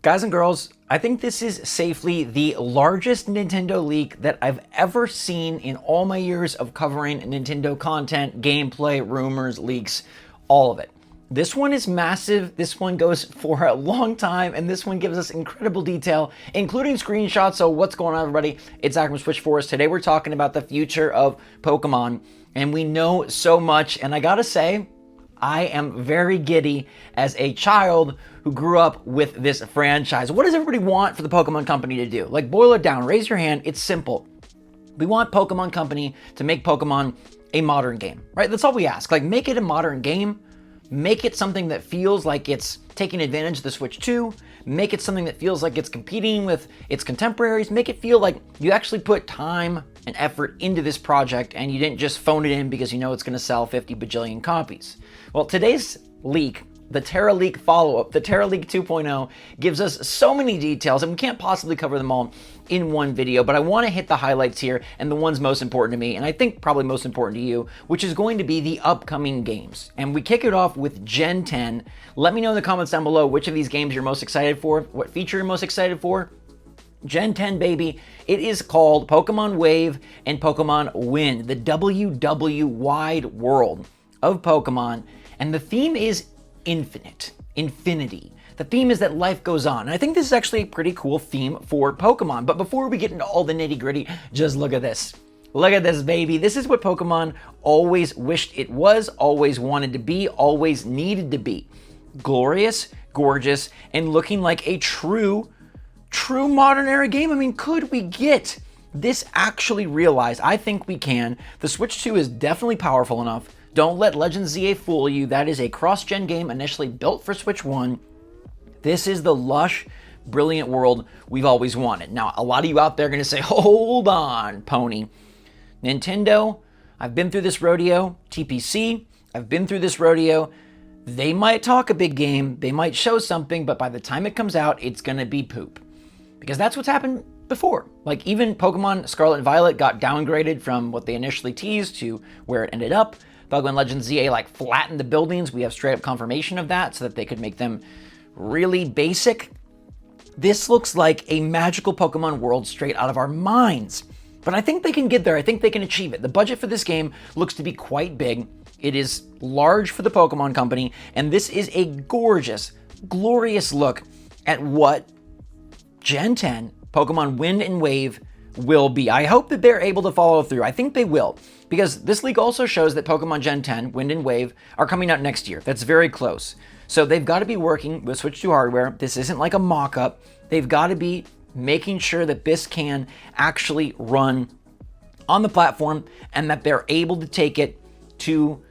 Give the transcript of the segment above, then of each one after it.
Guys and girls, I think this is safely the largest Nintendo leak that I've ever seen in all my years of covering Nintendo content, gameplay, rumors, leaks, all of it. This one is massive, this one goes for a long time, and this one gives us incredible detail, including screenshots. So what's going on, everybody? It's Zach from SwitchForce. Today we're talking about the future of Pokemon, and we know so much, and I gotta say, I am very giddy as a child who grew up with this franchise. What does everybody want for the Pokemon Company to do? Like, boil it down, raise your hand, it's simple. We want Pokemon Company to make Pokemon a modern game, right? That's all we ask. Like, make it a modern game, make it something that feels like it's taking advantage of the Switch 2, make it something that feels like it's competing with its contemporaries, make it feel like you actually put time and effort into this project and you didn't just phone it in because you know it's gonna sell 50 bajillion copies. Well, today's leak, the Teraleak follow-up, the Teraleak 2.0, gives us so many details, and we can't possibly cover them all in one video, but I want to hit the highlights here and the ones most important to me, and I think probably most important to you, which is going to be the upcoming games. And we kick it off with Gen 10. Let me know in the comments down below which of these games you're most excited for, what feature you're most excited for. Gen 10, baby. It is called Pokémon Wave and Pokémon Wind, the WW wide world of Pokemon, and the theme is infinity. The theme is that life goes on. And I think this is actually a pretty cool theme for Pokemon. But before we get into all the nitty gritty, just look at this. Look at this, baby. This is what Pokemon always wished it was, always wanted to be, always needed to be. Glorious, gorgeous, and looking like a true modern era game. I mean, could we get this actually realized? I think we can. The Switch 2 is definitely powerful enough. Don't let Legends ZA fool you. That is a cross-gen game initially built for Switch 1. This is the lush, brilliant world we've always wanted. Now, a lot of you out there are going to say, hold on, pony. Nintendo, I've been through this rodeo. TPC, I've been through this rodeo. They might talk a big game, they might show something, but by the time it comes out, it's going to be poop. Because that's what's happened before. Like, even Pokemon Scarlet and Violet got downgraded from what they initially teased to where it ended up. Pokemon Legends ZA like flattened the buildings. We have straight up confirmation of that so that they could make them really basic. This looks like a magical Pokemon world straight out of our minds. But I think they can get there. I think they can achieve it. The budget for this game looks to be quite big. It is large for the Pokemon Company, and this is a gorgeous, glorious look at what Gen 10 Pokemon Wind and Wave will be. I hope that they're able to follow through. I think they will, because this leak also shows that Pokemon Gen 10, Wind and Wave, are coming out next year. That's very close. So they've got to be working with Switch 2 hardware. This isn't like a mock-up. They've got to be making sure that this can actually run on the platform and that they're able to take it to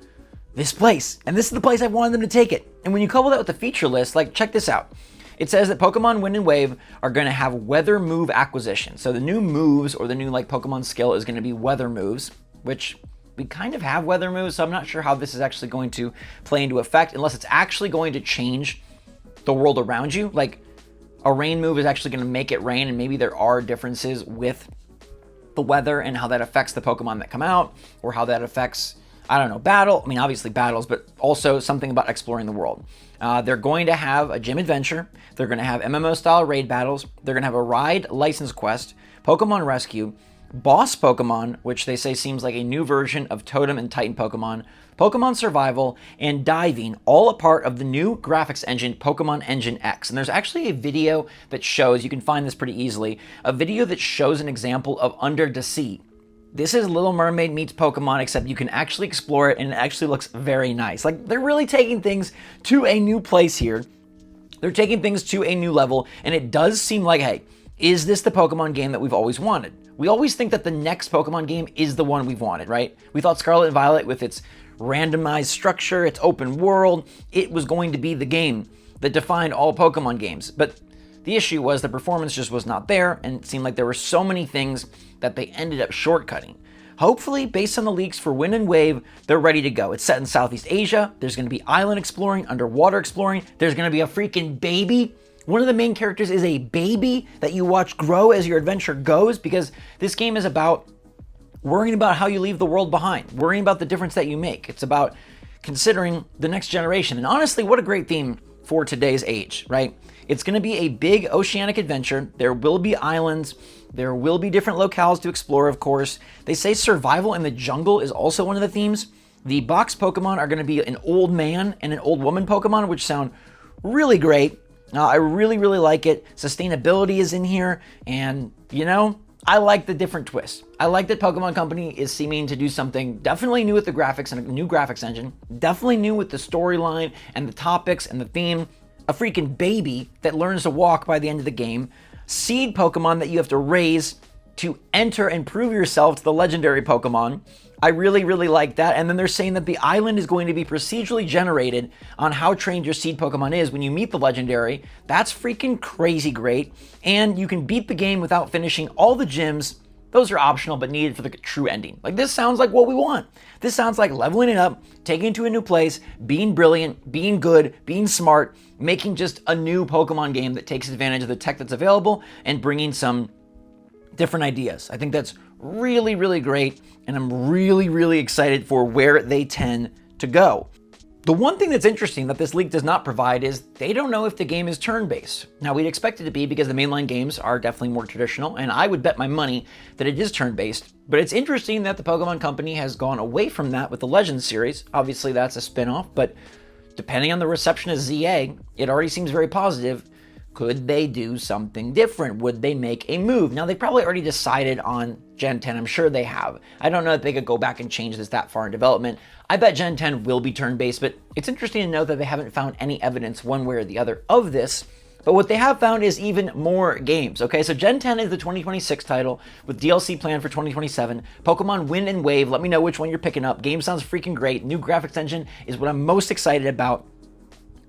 this place. And this is the place I wanted them to take it. And when you couple that with the feature list, like, check this out. It says that Pokemon Wind and Wave are going to have weather move acquisition. So the new moves, or the new like Pokemon skill, is going to be weather moves, which we kind of have weather moves, so I'm not sure how this is actually going to play into effect, unless it's actually going to change the world around you. Like, a rain move is actually going to make it rain, and maybe there are differences with the weather and how that affects the Pokemon that come out, or how that affects, I don't know, battle. I mean, obviously battles, but also something about exploring the world. They're going to have a gym adventure. They're going to have MMO-style raid battles. They're going to have a ride license quest, Pokemon Rescue, Boss Pokemon, which they say seems like a new version of Totem and Titan Pokemon, Pokemon Survival, and Diving, all a part of the new graphics engine, Pokemon Engine X. And there's actually a video that shows, you can find this pretty easily, a video that shows an example of Under the Sea. This is Little Mermaid meets Pokemon, except you can actually explore it, and it actually looks very nice. Like, they're really taking things to a new place here. They're taking things to a new level, and it does seem like, hey, is this the Pokemon game that we've always wanted? We always think that the next Pokemon game is the one we've wanted, right? We thought Scarlet and Violet, with its randomized structure, its open world, it was going to be the game that defined all Pokemon games. But the issue was the performance just was not there, and it seemed like there were so many things that they ended up shortcutting. Hopefully, based on the leaks for Wind and Wave, they're ready to go. It's set in Southeast Asia. There's going to be island exploring, underwater exploring. There's going to be a freaking baby. One of the main characters is a baby that you watch grow as your adventure goes, because this game is about worrying about how you leave the world behind, worrying about the difference that you make. It's about considering the next generation. And honestly, what a great theme for today's age, right? It's going to be a big oceanic adventure. There will be islands. There will be different locales to explore, of course. They say survival in the jungle is also one of the themes. The box Pokemon are going to be an old man and an old woman Pokemon, which sound really great. I really, really like it. Sustainability is in here, and, you know, I like the different twists. I like that Pokemon Company is seeming to do something definitely new with the graphics and a new graphics engine, definitely new with the storyline and the topics and the theme. A freaking baby that learns to walk by the end of the game. Seed Pokemon that you have to raise to enter and prove yourself to the legendary Pokemon. I really, really like that. And then they're saying that the island is going to be procedurally generated on how trained your seed Pokemon is when you meet the legendary. That's freaking crazy great. And you can beat the game without finishing all the gyms. Those are optional but needed for the true ending. Like, this sounds like what we want. This sounds like leveling it up, taking it to a new place, being brilliant, being good, being smart, making just a new Pokemon game that takes advantage of the tech that's available and bringing some different ideas. I think that's really, really great, and I'm really, really excited for where they tend to go. The one thing that's interesting that this leak does not provide is they don't know if the game is turn-based. Now, we'd expect it to be because the mainline games are definitely more traditional, and I would bet my money that it is turn-based. But it's interesting that the Pokemon Company has gone away from that with the Legends series. Obviously, that's a spin-off, but depending on the reception of ZA, it already seems very positive. Could they do something different? Would they make a move? Now, they probably already decided on Gen 10. I'm sure they have. I don't know if they could go back and change this that far in development. I bet Gen 10 will be turn-based, but it's interesting to note that they haven't found any evidence one way or the other of this. But what they have found is even more games. Okay, so Gen 10 is the 2026 title with DLC planned for 2027. Pokemon Wind and Wave, let me know which one you're picking up. Game sounds freaking great. New graphics engine is what I'm most excited about.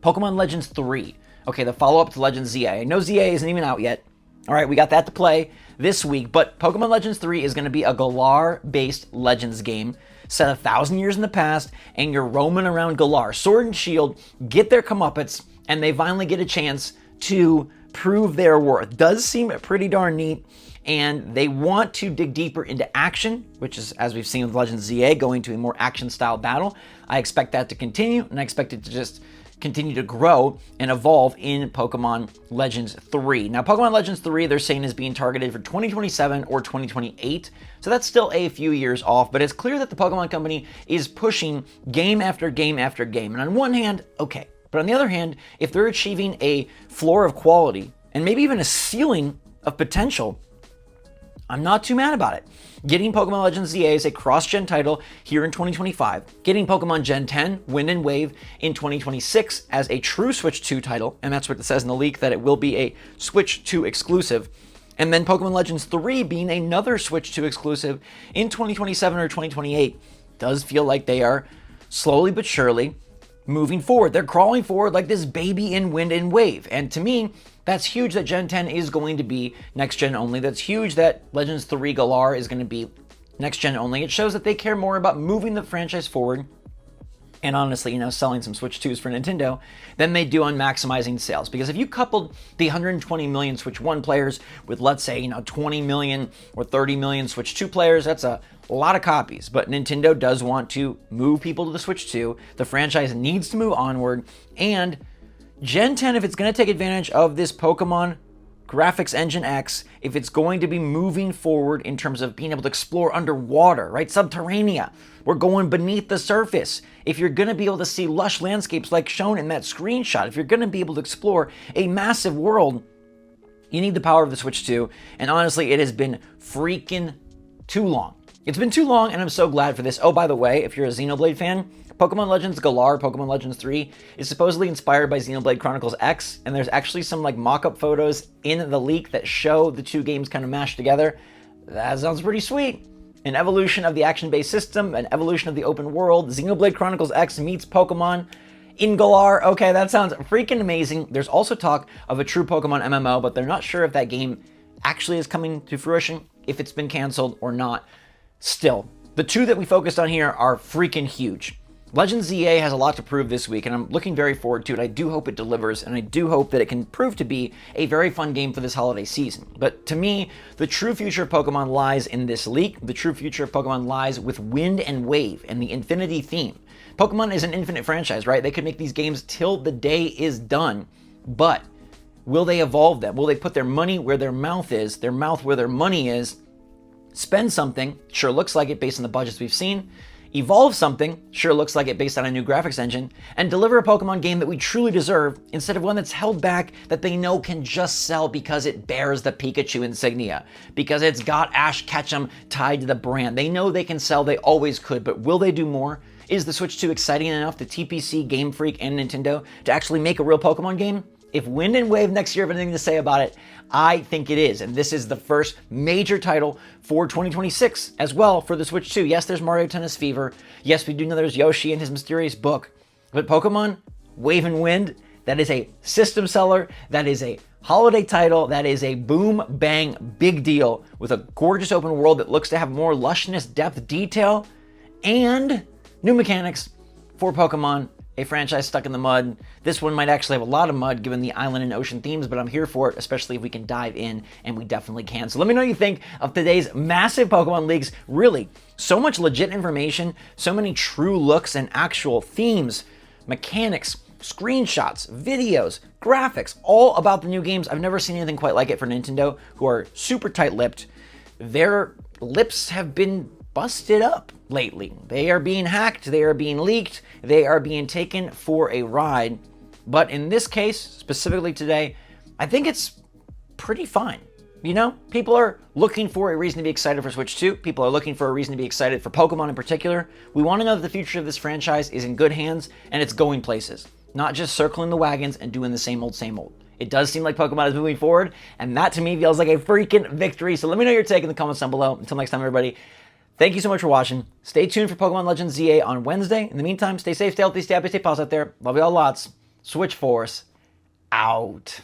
Pokemon Legends 3. Okay, the follow-up to Legends ZA. I know ZA isn't even out yet. All right, we got that to play this week, but Pokemon Legends 3 is going to be a Galar-based Legends game set 1,000 years in the past, and you're roaming around Galar, Sword and Shield, get their comeuppance, and they finally get a chance to prove their worth. Does seem pretty darn neat, and they want to dig deeper into action, which is, as we've seen with Legends ZA, going to a more action-style battle. I expect that to continue, and I expect it to just continue to grow and evolve in Pokemon Legends 3. Now, Pokemon Legends 3, they're saying is being targeted for 2027 or 2028, so that's still a few years off, but it's clear that the Pokemon Company is pushing game after game after game. And on one hand, okay, but on the other hand, if they're achieving a floor of quality and maybe even a ceiling of potential, I'm not too mad about it. Getting Pokemon Legends ZA is a cross-gen title here in 2025. Getting Pokemon Gen 10, Wind and Wave in 2026 as a true Switch 2 title, and that's what it says in the leak, that it will be a Switch 2 exclusive. And then Pokemon Legends 3 being another Switch 2 exclusive in 2027 or 2028 does feel like they are slowly but surely moving forward. They're crawling forward like this baby in Wind and Wave. And to me, that's huge that Gen 10 is going to be next gen only. That's huge that Legends 3 Galar is going to be next gen only. It shows that they care more about moving the franchise forward and honestly, you know, selling some Switch 2s for Nintendo than they do on maximizing sales. Because if you coupled the 120 million Switch 1 players with, let's say, you know, 20 million or 30 million Switch 2 players, that's a lot of copies. But Nintendo does want to move people to the Switch 2. The franchise needs to move onward, and Gen 10, if it's going to take advantage of this Pokemon Graphics Engine X, if it's going to be moving forward in terms of being able to explore underwater, right? Subterranea. We're going beneath the surface. If you're going to be able to see lush landscapes like shown in that screenshot, if you're going to be able to explore a massive world, you need the power of the Switch 2. And honestly, it has been freaking too long. It's been too long, and I'm so glad for this. Oh, by the way, if you're a Xenoblade fan, Pokemon Legends Galar, Pokemon Legends 3 is supposedly inspired by Xenoblade Chronicles X, and there's actually some like mock-up photos in the leak that show the two games kind of mashed together. That sounds pretty sweet. An evolution of the action-based system, an evolution of the open world. Xenoblade Chronicles X meets Pokemon in Galar. Okay, that sounds freaking amazing. There's also talk of a true Pokemon MMO, but they're not sure if that game actually is coming to fruition, if it's been canceled or not. Still, the two that we focused on here are freaking huge. Legends ZA has a lot to prove this week, and I'm looking very forward to it. I do hope it delivers, and I do hope that it can prove to be a very fun game for this holiday season. But to me, the true future of Pokemon lies in this leak. The true future of Pokemon lies with Wind and Wave and the Infinity theme. Pokemon is an infinite franchise, right? They could make these games till the day is done, but Will they evolve them? Will they put their money where their mouth is, their mouth where their money is, spend something, sure looks like it based on the budgets we've seen, evolve something, sure looks like it based on a new graphics engine, and deliver a Pokemon game that we truly deserve instead of one that's held back that they know can just sell because it bears the Pikachu insignia, because it's got Ash Ketchum tied to the brand. They know they can sell, they always could, but will they do more? Is the Switch 2 exciting enough to TPC, Game Freak, and Nintendo to actually make a real Pokemon game? If Wind and Wave next year have anything to say about it, I think it is. And this is the first major title for 2026 as well for the Switch 2. Yes, there's Mario Tennis Fever. Yes, we do know there's Yoshi and his mysterious book. But Pokemon Wave and Wind, that is a system seller. That is a holiday title. That is a boom, bang, big deal with a gorgeous open world that looks to have more lushness, depth, detail, and new mechanics for Pokemon. A franchise stuck in the mud. This one might actually have a lot of mud given the island and ocean themes, but I'm here for it, especially if we can dive in, and we definitely can. So let me know what you think of today's massive Pokemon leaks. Really, so much legit information, so many true looks and actual themes, mechanics, screenshots, videos, graphics, all about the new games. I've never seen anything quite like it for Nintendo, who are super tight-lipped. Their lips have been busted up lately. They are being hacked, they are being leaked, they are being taken for a ride. But in this case, specifically today, I think it's pretty fine. You know, people are looking for a reason to be excited for Switch 2. People are looking for a reason to be excited for Pokemon in particular. We want to know that the future of this franchise is in good hands and it's going places, not just circling the wagons and doing the same old, same old. It does seem like Pokemon is moving forward, and that to me feels like a freaking victory. So let me know your take in the comments down below. Until next time, everybody. Thank you so much for watching. Stay tuned for Pokemon Legends ZA on Wednesday. In the meantime, stay safe, stay healthy, stay happy, stay positive out there. Love you all lots. SwitchForce out.